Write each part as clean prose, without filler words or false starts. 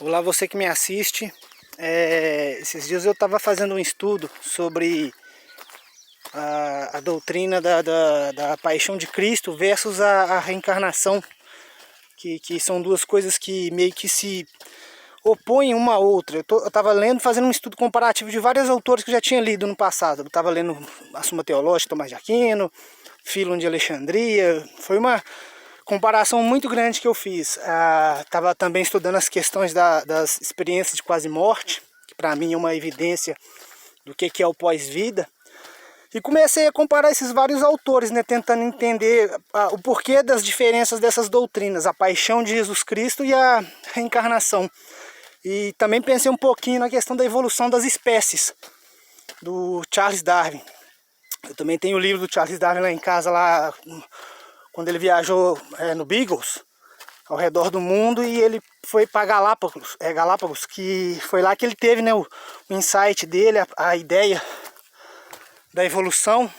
Olá, você que me assiste. Esses dias eu estava fazendo um estudo sobre a doutrina da paixão de Cristo versus a reencarnação, que são duas coisas que meio que se opõem uma à outra. Eu estava lendo, fazendo um estudo comparativo de vários autores que eu já tinha lido no passado. Eu estava lendo a Suma Teológica, Tomás de Aquino, Fílon de Alexandria. Foi uma comparação muito grande que eu fiz. Estava também estudando as questões das experiências de quase morte, que para mim é uma evidência do que é o pós-vida. E comecei a comparar esses vários autores, né, tentando entender o porquê das diferenças dessas doutrinas, a paixão de Jesus Cristo e a reencarnação. E também pensei um pouquinho na questão da evolução das espécies, do Charles Darwin. Eu também tenho o livro do Charles Darwin lá em casa, lá quando ele viajou no Beagles, ao redor do mundo, e ele foi para Galápagos, que foi lá que ele teve, né, o insight dele, a ideia da evolução,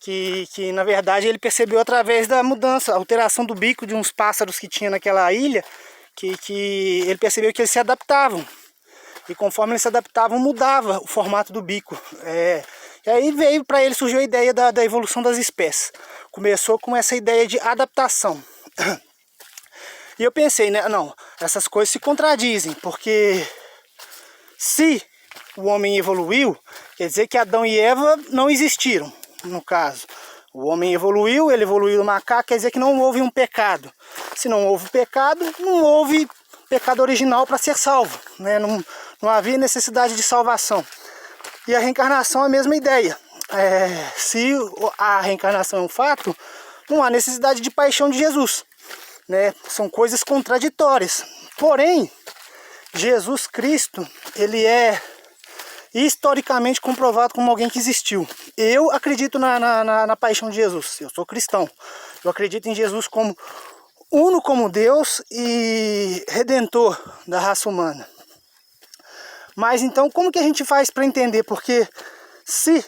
que na verdade ele percebeu através da mudança, a alteração do bico de uns pássaros que tinha naquela ilha, que ele percebeu que eles se adaptavam, e conforme eles se adaptavam mudava o formato do bico. E aí veio para ele, surgiu a ideia da evolução das espécies. Começou com essa ideia de adaptação. E eu pensei, né, não, essas coisas se contradizem, porque se o homem evoluiu, quer dizer que Adão e Eva não existiram, no caso. O homem evoluiu, ele evoluiu do macaco, quer dizer que não houve um pecado. Se não houve pecado, não houve pecado original para ser salvo, né? Não havia necessidade de salvação. E a reencarnação é a mesma ideia. Se a reencarnação é um fato, não há necessidade de paixão de Jesus, né? São coisas contraditórias. Porém, Jesus Cristo, ele é historicamente comprovado como alguém que existiu. Eu acredito na paixão de Jesus. Eu sou cristão. Eu acredito em Jesus como uno como Deus e redentor da raça humana. Mas então, como que a gente faz para entender? Porque se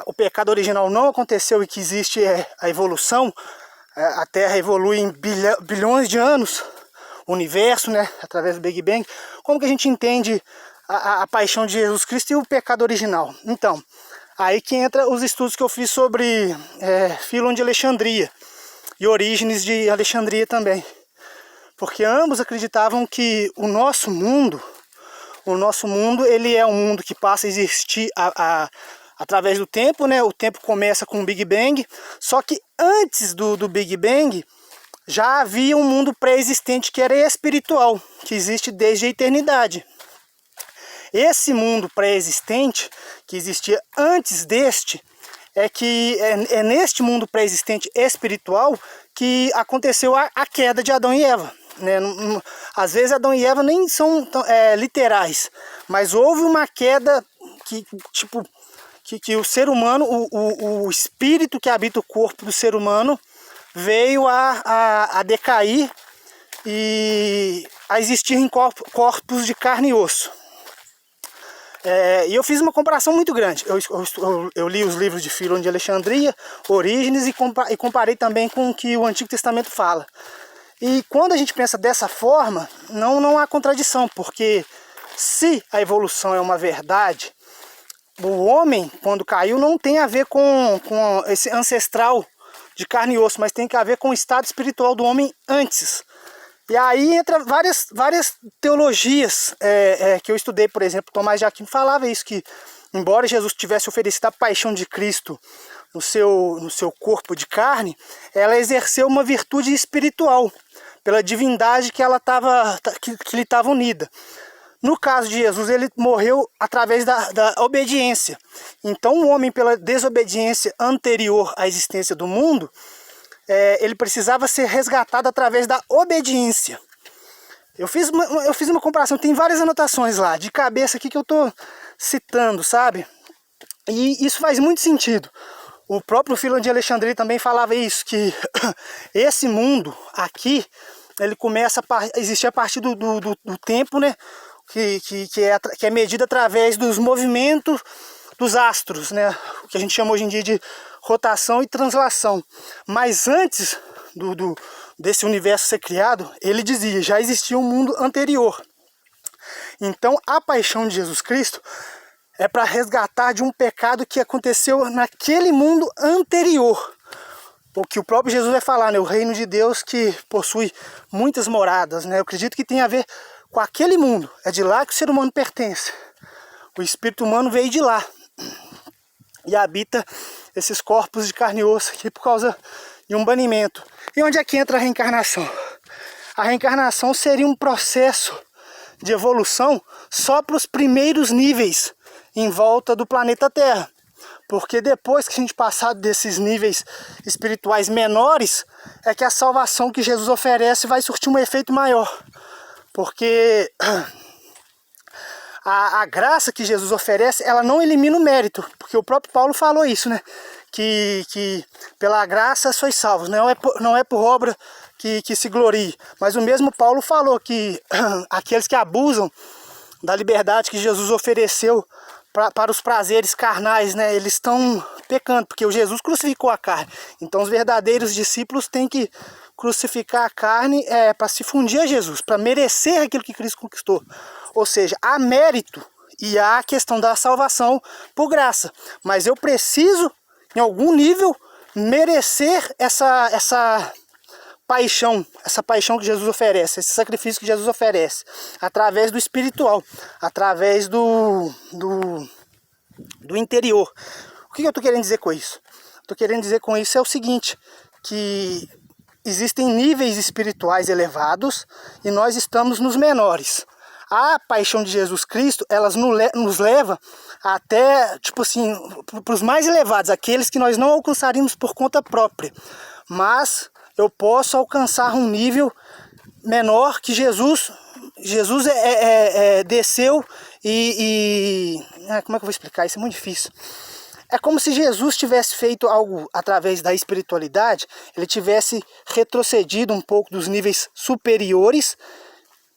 o pecado original não aconteceu e que existe a evolução, a Terra evolui em bilhões de anos, o universo, né, através do Big Bang, como que a gente entende a paixão de Jesus Cristo e o pecado original? Então, aí que entra os estudos que eu fiz sobre Fílon de Alexandria e Orígenes de Alexandria também. Porque ambos acreditavam que o nosso mundo ele é um mundo que passa a existir através do tempo, né? O tempo começa com o Big Bang, só que antes do Big Bang já havia um mundo pré-existente que era espiritual, que existe desde a eternidade. Esse mundo pré-existente, que existia antes deste, é neste mundo pré-existente espiritual que aconteceu a queda de Adão e Eva. Né? Às vezes Adão e Eva nem são literais, mas houve uma queda que o ser humano, o espírito que habita o corpo do ser humano, veio a decair e a existir em corpos de carne e osso. E eu fiz uma comparação muito grande. Eu li os livros de Fílon de Alexandria, Orígenes, e comparei também com o que o Antigo Testamento fala. E quando a gente pensa dessa forma, não há contradição, porque se a evolução é uma verdade, o homem, quando caiu, não tem a ver com esse ancestral de carne e osso, mas tem a ver com o estado espiritual do homem antes. E aí entra várias teologias que eu estudei, por exemplo, Tomás de Aquino falava isso, que embora Jesus tivesse oferecido a paixão de Cristo no seu corpo de carne, ela exerceu uma virtude espiritual, pela divindade que lhe estava unida. No caso de Jesus, ele morreu através da obediência. Então o homem, pela desobediência anterior à existência do mundo, ele precisava ser resgatado através da obediência. Eu fiz uma comparação, tem várias anotações lá, de cabeça aqui que eu estou citando, sabe? E isso faz muito sentido. O próprio Fílon de Alexandria também falava isso, que esse mundo aqui, ele começa a existir a partir do tempo, né? Que é medido através dos movimentos dos astros, né? O que a gente chama hoje em dia de rotação e translação. Mas antes do desse universo ser criado, ele dizia, já existia um mundo anterior. Então a paixão de Jesus Cristo é para resgatar de um pecado que aconteceu naquele mundo anterior. O que o próprio Jesus vai falar, né? O reino de Deus que possui muitas moradas, né? Eu acredito que tem a ver com aquele mundo. É de lá que o ser humano pertence. O espírito humano veio de lá e habita esses corpos de carne e osso aqui por causa de um banimento. E onde é que entra a reencarnação? A reencarnação seria um processo de evolução só para os primeiros níveis em volta do planeta Terra. Porque depois que a gente passar desses níveis espirituais menores, é que a salvação que Jesus oferece vai surtir um efeito maior. Porque a graça que Jesus oferece, ela não elimina o mérito. Porque o próprio Paulo falou isso, né? Que pela graça sois salvos, não é por obra que se glorie. Mas o mesmo Paulo falou que aqueles que abusam da liberdade que Jesus ofereceu para os prazeres carnais, né, eles estão pecando, porque o Jesus crucificou a carne. Então os verdadeiros discípulos têm que crucificar a carne para se fundir a Jesus, para merecer aquilo que Cristo conquistou. Ou seja, há mérito e há a questão da salvação por graça. Mas eu preciso, em algum nível, merecer essa paixão que Jesus oferece, esse sacrifício que Jesus oferece, através do espiritual, através do interior. O que eu estou querendo dizer com isso? Estou querendo dizer com isso é o seguinte, que existem níveis espirituais elevados e nós estamos nos menores. A paixão de Jesus Cristo, elas nos leva até, tipo assim, para os mais elevados, aqueles que nós não alcançaríamos por conta própria. Mas eu posso alcançar um nível menor que Jesus desceu como é que eu vou explicar? Isso é muito difícil. É como se Jesus tivesse feito algo através da espiritualidade, ele tivesse retrocedido um pouco dos níveis superiores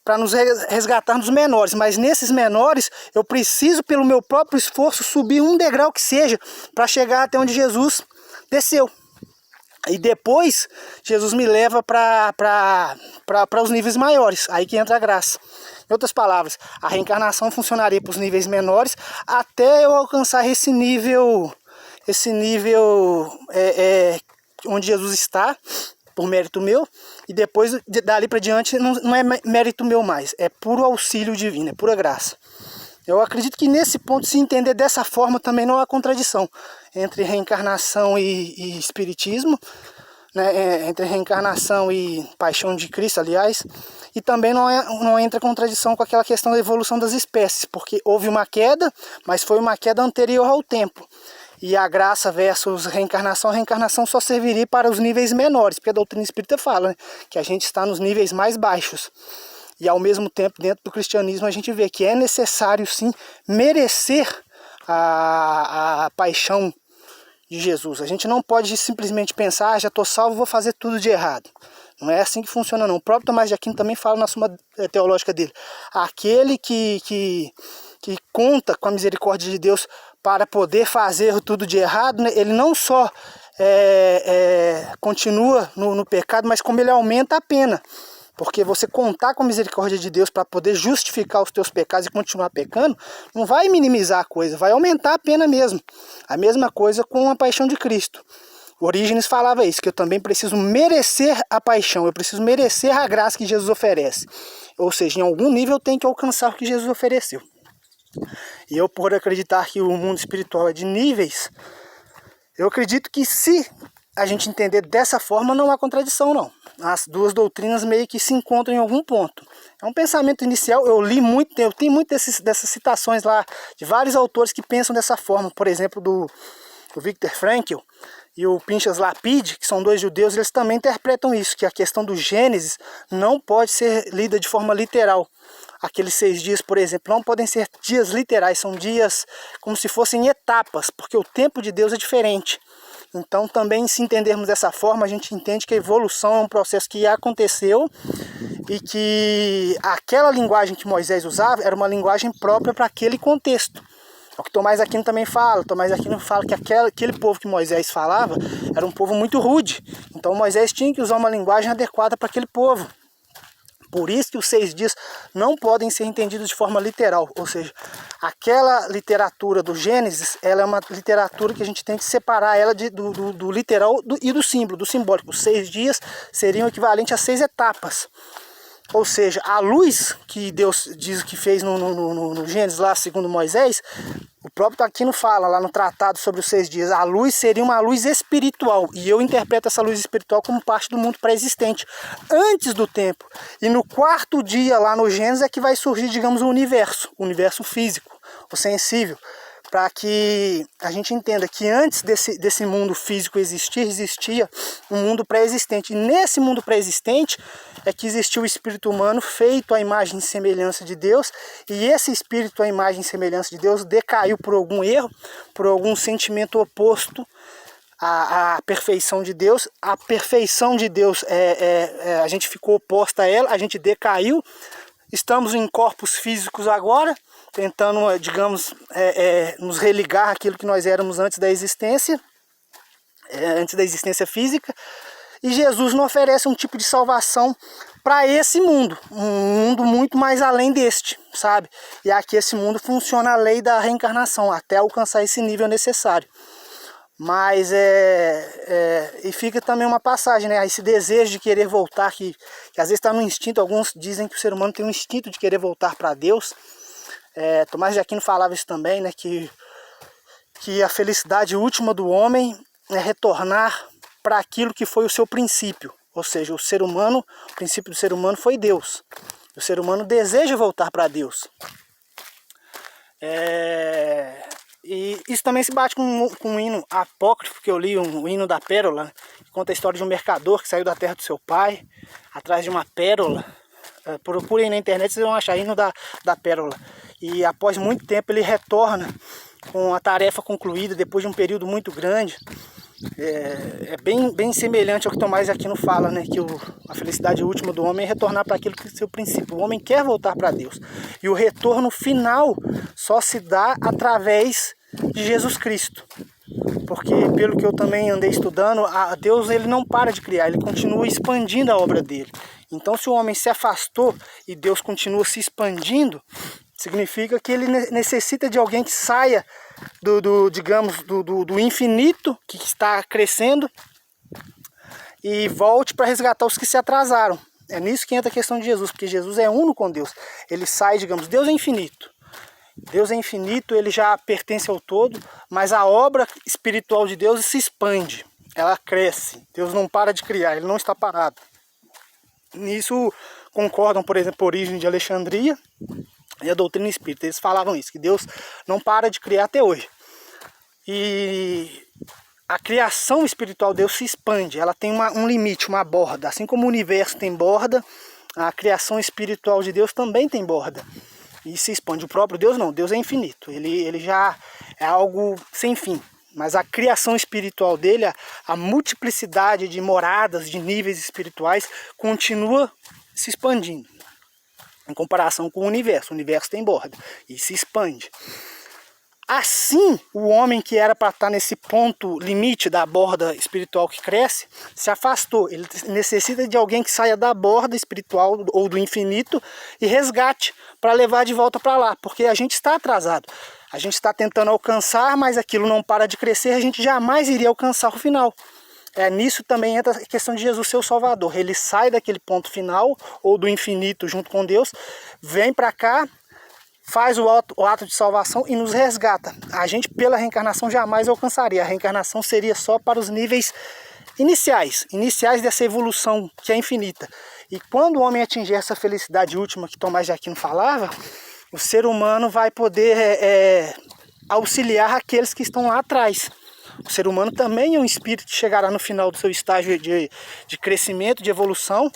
para nos resgatar nos menores. Mas nesses menores, eu preciso, pelo meu próprio esforço, subir um degrau que seja, para chegar até onde Jesus desceu. E depois, Jesus me leva para os níveis maiores, aí que entra a graça. Em outras palavras, a reencarnação funcionaria para os níveis menores, até eu alcançar esse nível onde Jesus está, por mérito meu, e depois, dali para diante, não é mérito meu mais, é puro auxílio divino, é pura graça. Eu acredito que nesse ponto, se entender dessa forma, também não há contradição entre reencarnação e espiritismo, né? Entre reencarnação e paixão de Cristo, aliás, e também não entra contradição com aquela questão da evolução das espécies, porque houve uma queda, mas foi uma queda anterior ao tempo. E a graça versus reencarnação, a reencarnação só serviria para os níveis menores, porque a doutrina espírita fala, né, que a gente está nos níveis mais baixos. E ao mesmo tempo, dentro do cristianismo, a gente vê que é necessário sim merecer a paixão de Jesus. A gente não pode simplesmente pensar, já estou salvo, vou fazer tudo de errado. Não é assim que funciona não. O próprio Tomás de Aquino também fala na Suma Teológica dele. Aquele que conta com a misericórdia de Deus para poder fazer tudo de errado, né, ele não só continua no pecado, mas como ele aumenta a pena. Porque você contar com a misericórdia de Deus para poder justificar os teus pecados e continuar pecando, não vai minimizar a coisa, vai aumentar a pena mesmo. A mesma coisa com a paixão de Cristo. Orígenes falava isso, que eu também preciso merecer a paixão, eu preciso merecer a graça que Jesus oferece. Ou seja, em algum nível eu tenho que alcançar o que Jesus ofereceu. E eu, por acreditar que o mundo espiritual é de níveis, eu acredito que se a gente entender dessa forma, não há contradição não. As duas doutrinas meio que se encontram em algum ponto. É um pensamento inicial, eu tenho muitas dessas citações lá, de vários autores que pensam dessa forma. Por exemplo, do Viktor Frankl e o Pinchas Lapide, que são dois judeus, eles também interpretam isso, que a questão do Gênesis não pode ser lida de forma literal. Aqueles 6 dias, por exemplo, não podem ser dias literais, são dias como se fossem etapas, porque o tempo de Deus é diferente. Então também, se entendermos dessa forma, a gente entende que a evolução é um processo que aconteceu e que aquela linguagem que Moisés usava era uma linguagem própria para aquele contexto. o que Tomás Aquino também fala. Tomás Aquino fala que aquele povo que Moisés falava era um povo muito rude. Então Moisés tinha que usar uma linguagem adequada para aquele povo. Por isso que os 6 dias não podem ser entendidos de forma literal. Ou seja, aquela literatura do Gênesis, ela é uma literatura que a gente tem que separar ela do literal e do símbolo, do simbólico. Os 6 dias seriam equivalentes a 6 etapas. Ou seja, a luz que Deus diz que fez no Gênesis lá, segundo Moisés, o próprio Aquino fala lá no tratado sobre os 6 dias, a luz seria uma luz espiritual. E eu interpreto essa luz espiritual como parte do mundo pré-existente, antes do tempo. E no 4º dia lá no Gênesis é que vai surgir, digamos, o universo físico, o sensível. Para que a gente entenda que antes desse mundo físico existia um mundo pré-existente. E nesse mundo pré-existente é que existiu o espírito humano feito à imagem e semelhança de Deus. E esse espírito à imagem e semelhança de Deus decaiu por algum erro, por algum sentimento oposto à perfeição de Deus. A perfeição de Deus, a gente ficou oposta a ela, a gente decaiu. Estamos em corpos físicos agora, tentando, digamos, nos religar àquilo que nós éramos antes da existência física. E Jesus nos oferece um tipo de salvação para esse mundo, um mundo muito mais além deste, sabe? E aqui esse mundo funciona a lei da reencarnação, até alcançar esse nível necessário. Mas e fica também uma passagem, né? Esse desejo de querer voltar, que às vezes está no instinto. Alguns dizem que o ser humano tem um instinto de querer voltar para Deus. Tomás de Aquino falava isso também, né? Que a felicidade última do homem é retornar para aquilo que foi o seu princípio. Ou seja, o princípio do ser humano foi Deus. O ser humano deseja voltar para Deus. E isso também se bate com um hino apócrifo que eu li, um hino da Pérola, que conta a história de um mercador que saiu da terra do seu pai, atrás de uma pérola. Procurem na internet, vocês vão achar hino da Pérola. E após muito tempo ele retorna com a tarefa concluída, depois de um período muito grande. Bem semelhante ao que Tomás Aquino fala, né? Que a felicidade última do homem é retornar para aquilo que é seu princípio. O homem quer voltar para Deus. E o retorno final só se dá através de Jesus Cristo. Porque, pelo que eu também andei estudando, Deus ele não para de criar, ele continua expandindo a obra dele. Então, se o homem se afastou e Deus continua se expandindo, significa que ele necessita de alguém que saia do infinito que está crescendo e volte para resgatar os que se atrasaram. É nisso que entra a questão de Jesus, porque Jesus é uno com Deus. Ele sai, digamos, Deus é infinito. Deus é infinito, ele já pertence ao todo, mas a obra espiritual de Deus se expande, ela cresce. Deus não para de criar, ele não está parado. Nisso concordam, por exemplo, a Origem de Alexandria e a doutrina espírita. Eles falavam isso, que Deus não para de criar até hoje. E a criação espiritual de Deus se expande, ela tem um limite, uma borda. Assim como o universo tem borda, a criação espiritual de Deus também tem borda. E se expande. O próprio Deus não, Deus é infinito, ele já é algo sem fim. Mas a criação espiritual dele, a multiplicidade de moradas, de níveis espirituais, continua se expandindo. Em comparação com o universo tem borda e se expande. Assim, o homem que era para estar nesse ponto limite da borda espiritual que cresce, se afastou. Ele necessita de alguém que saia da borda espiritual ou do infinito e resgate para levar de volta para lá, porque a gente está atrasado. A gente está tentando alcançar, mas aquilo não para de crescer, a gente jamais iria alcançar o final. Nisso também entra a questão de Jesus ser o Salvador. Ele sai daquele ponto final, ou do infinito junto com Deus, vem para cá, faz o ato de salvação e nos resgata. A gente, pela reencarnação, jamais alcançaria. A reencarnação seria só para os níveis iniciais dessa evolução que é infinita. E quando o homem atingir essa felicidade última que Tomás de Aquino falava, o ser humano vai poder auxiliar aqueles que estão lá atrás. O ser humano também é um espírito que chegará no final do seu estágio de crescimento, de evolução.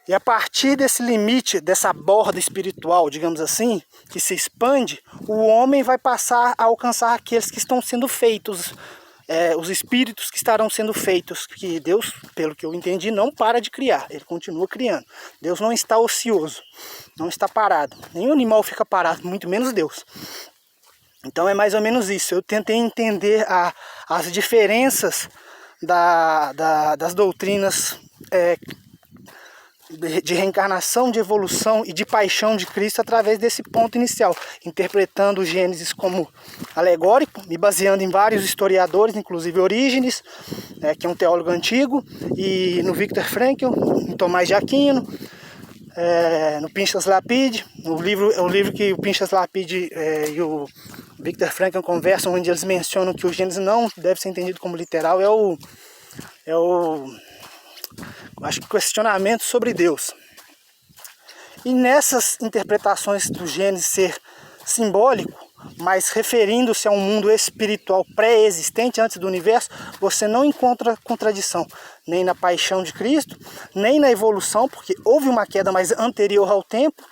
E a partir desse limite, dessa borda espiritual, digamos assim, que se expande, o homem vai passar a alcançar aqueles que estão sendo feitos, os espíritos que estarão sendo feitos, que Deus, pelo que eu entendi, não para de criar, ele continua criando. Deus não está ocioso, não está parado. Nenhum animal fica parado, muito menos Deus. Então é mais ou menos isso. Eu tentei entender as diferenças das doutrinas de reencarnação, de evolução e de paixão de Cristo através desse ponto inicial, interpretando o Gênesis como alegórico, me baseando em vários historiadores, inclusive Orígenes, que é um teólogo antigo, e no Viktor Frankl, em Tomás de Aquino, no Pinchas Lapide, o livro que o Pinchas Lapide e o Viktor Frankl conversam, onde eles mencionam que o Gênesis não deve ser entendido como literal, acho que questionamento sobre Deus. E nessas interpretações do Gênesis ser simbólico, mas referindo-se a um mundo espiritual pré-existente antes do universo, você não encontra contradição nem na paixão de Cristo, nem na evolução, porque houve uma queda mais anterior ao tempo,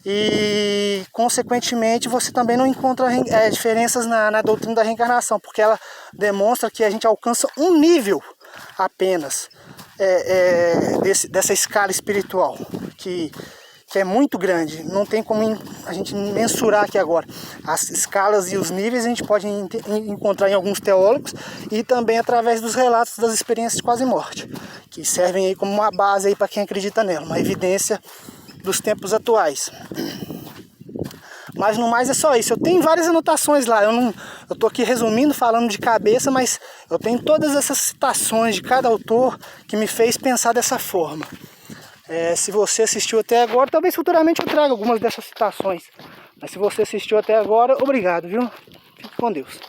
e consequentemente você também não encontra diferenças na doutrina da reencarnação, porque ela demonstra que a gente alcança um nível apenas dessa escala espiritual, que é muito grande, não tem como a gente mensurar aqui agora. As escalas e os níveis a gente pode encontrar em alguns teólogos e também através dos relatos das experiências de quase morte, que servem aí como uma base para quem acredita nela, uma evidência dos tempos atuais. Mas no mais é só isso. Eu tenho várias anotações lá. Eu estou aqui resumindo, falando de cabeça, mas eu tenho todas essas citações de cada autor que me fez pensar dessa forma. Se você assistiu até agora, talvez futuramente eu traga algumas dessas citações. Mas se você assistiu até agora, obrigado, viu? Fique com Deus.